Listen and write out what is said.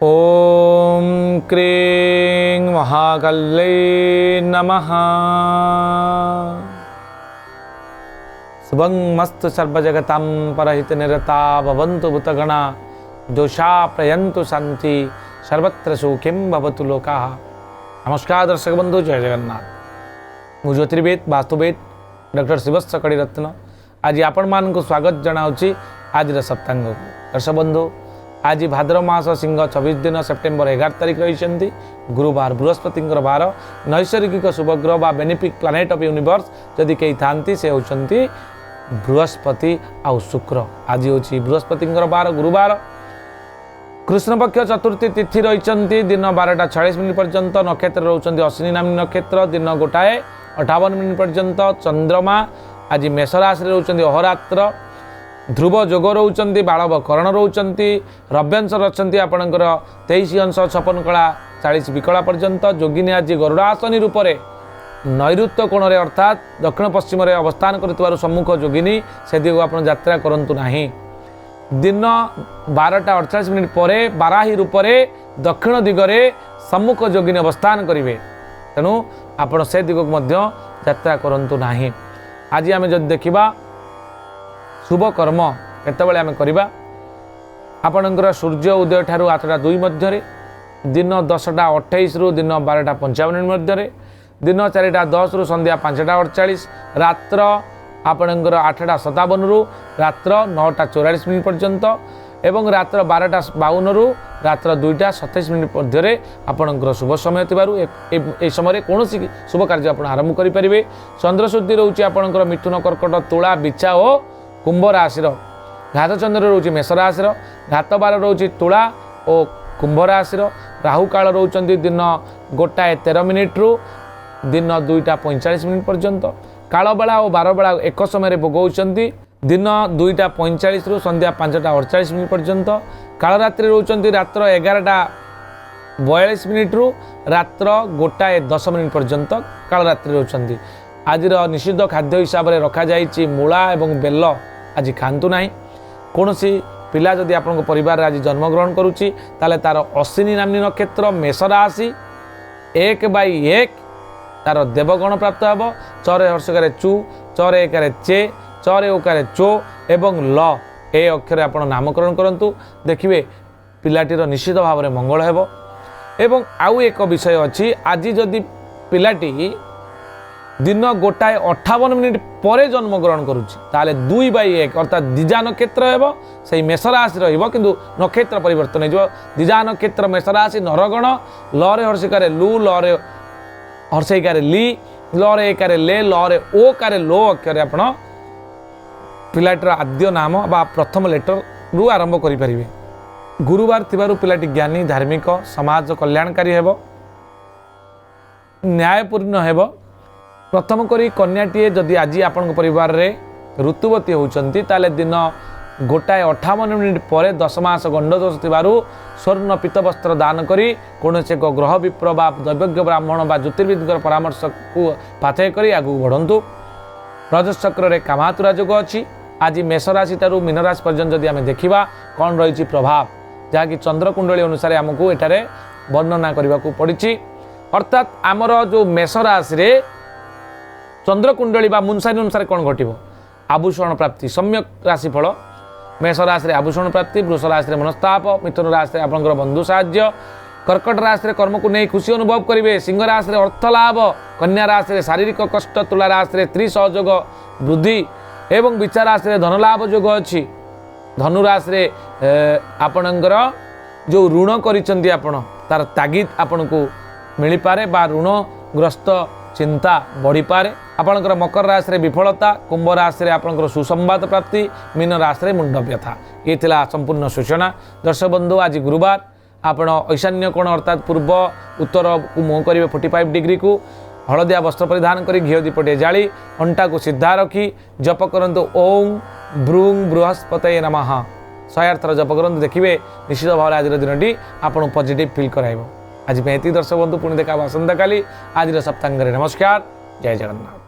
ओम क्रीं महाकाल्यै नमः। शुभं मस्तु सर्वजगतां परहितनिरता भवन्तु भूतगणा दोषा प्रयन्तु शान्ति सर्वत्र सुखिं भवतु लोकाः। नमस्कार दर्शक बंधु, जय जगन्नाथ। मु ज्योतिर्वेद वास्तुवेद डॉक्टर शिवस सकड़ी रत्न आज आपण मानक स्वागत जनाऊँगी आज सप्तांग। दर्शक बंधु, आज भाद्र मास सिंह 24 दिन सेप्टेम्बर 11 तारिख रही गुरुवार बृहस्पति बार नैसर्गिक शुभग्रह बा बेनिफिक प्लानेट ऑफ यूनिवर्स जदि कई था से होती बृहस्पति आउ शुक्र। आज हूँ बृहस्पति बार गुरुवार कृष्णपक्ष चतुर्थी तिथि रही दिन 12:46 पर्यंत नक्षत्र रोचंती अश्विनी नामी नक्षत्र दिन 1:58 पर्यंत चंद्रमा आज मेष राशि रोचंती अहोरात्र ध्रुव जोग रोचंती बाळव करण रोचंती रव्यांश रचंती आपणकर 23 अंश 56 कला 40 विकला पर्यंत जोगिनी आज गरुड़ासनी रूप से नैऋत्य कोण रे अर्थात दक्षिण पश्चिम रे अवस्थान करथिबारु सम्मुख जोगिनी से दिग आपण यात्रा करंतु नाही। दिन 12:48 पर बाराही रूप से दक्षिण दिगरे सम्मुख जोगिनी अवस्थान करेंगे, तेणु आपण से दिगक मध्य यात्रा करंतु नाही। आज आम जब देखा शुभ कर्म केतबेले आम करबा आपणकर सूर्य उदय ठारू 8:02 मध्य दिन 10:28 रु दिन 12:55 मध्य दिन 4:10 रु संध्या 5:48 रात्र आपणकर 8:57 रु रात्र 9:44 पर्यंत एवं रात्र 12:52 रु रात्र 2:27 मध्य आपणकर शुभ समय थिबारु ए समय कौन शुभ कार्य आप आरंभ करेंगे। चंद्र शुद्धि रोचे आपणकर मिथुन कर्कट तुला बिछा और कुंभ राशि घात चंद्र रोचे मेष राशि घात बार रोचे तुला और कुंभ राशि राहु काल रोचंती दिन 1:13 रु दिन 2:45 पर्यंत काल बेला और बार बेला एक समय भोगौंती दिन 2:45 रु संध्या 5:48 पर्यंत काल रात्रि रोचंती रात्र 11:42 रु रात्र 1:10 पर्यंत काल रात्रि रोचंती। आज निषिद्ध खाद्य हिसाब से रखा जाइए मूला एवं बेल आज खातु ना। कौन पिला जदि आपण परिवार आज जन्मग्रहण करुच्ची ताले तार अश्विनी नामनी नक्षत्र मेष राशि 1/1 तार देवगण प्राप्त हे। चरे हर्षकार चु चरे एकार चे चरे ओकार चो एवं ल ए अक्षर आप नामकरण करूँ देखिए पिलाटीर निश्चित भाव में मंगल हेब। एवं आउ एक विषय अच्छी आज जदि पिलाटी दिन 1:58 पर जन्मग्रहण करुच्ची 2/1 अर्थात दिजा नक्षत्र हेब से मेष राशि रु नक्षत्र परिवर्तन हो। दिजा नक्षत्र मेष राशि नरगण लरे हर्षिकार लु लरे हर्षिकार ली लरे एकार ले लरे ओ कार लो अक्षर आप पिलाटीर आद्य नाम बा प्रथम लेटर रु आरंभ करें। गुरुवार थिबारु पिलाटी ज्ञानी धार्मिक समाज कल्याणकारी हेब न्यायपूर्ण हेब। प्रथम करी कन्याटीए जदि आज आपण परिवार रे ऋतुवती होउचंती ताले दिन 1:58 पर 10 मास गंडदोष थिबारु स्वर्ण पीत वस्त्र दान करी कौनसी एक ग्रह विप्र बा दैवज्ञ ब्राह्मण बा ज्योतिर्विद परामर्श को पाथय करी आगु बढ़ंतु। रजत चक्र रे कामातुरा जोग अछि। आज मेष राशि ठारू मीन राशि पर्यंत जदि आम देखा कौन रही प्रभाव जहाँकि चंद्रकुंडली अनुसार आमको एठारे वर्णना करने को पड़ी। अर्थात आमर जो मेष राशि रे चंद्रकुंडली बा मुनसारी अनुसार कौन घटो आभूषण प्राप्ति सम्यक राशिफल। मेष राशि आभूषण प्राप्ति, वृष राशि मनस्ताप, मिथुन राशि आपंकर बंधु साहाय्य, कर्कट राशि कर्म को नहीं खुशी अनुभव करेंगे, सिंह राशि अर्थ लाभ, कन्या राशि शारीरिक कष्ट, तुला राशि स्त्री सहयोग वृद्धि एवं विचार राशि धन लाभ जोग अच्छी। धनु राशि आपणकर जो ऋण करिसेंती आपण तार तागिद आपण को मिल पारे बा ऋणग्रस्त चिंता बढ़ी पारे। आपणकर मकर राशि विफलता, कुंभ राशि आपणकर सुसंवाद प्राप्ति, मीन राशि मुंड व्यथा। ये थिला संपूर्ण सूचना। दर्शक बंधु, आज गुरुवार आपण ईशान्य कोण अर्थात पूर्व उत्तर को मुँह करेंगे 45 डिग्री को हलदिया वस्त्र परिधान करी घी दीपटे जाली अंटा को सीधा रखी जप करंतु ओम ब्रूंग बृहस्पतये नमः 108 थर जप करंतु। देखिए निश्चित भाव आज दिन आपको पॉजिटिव फील कराइब। आज दर्शक बंधु पुणी देखा आसंता काली आज सप्तांग। नमस्कार, जय जगन्नाथ।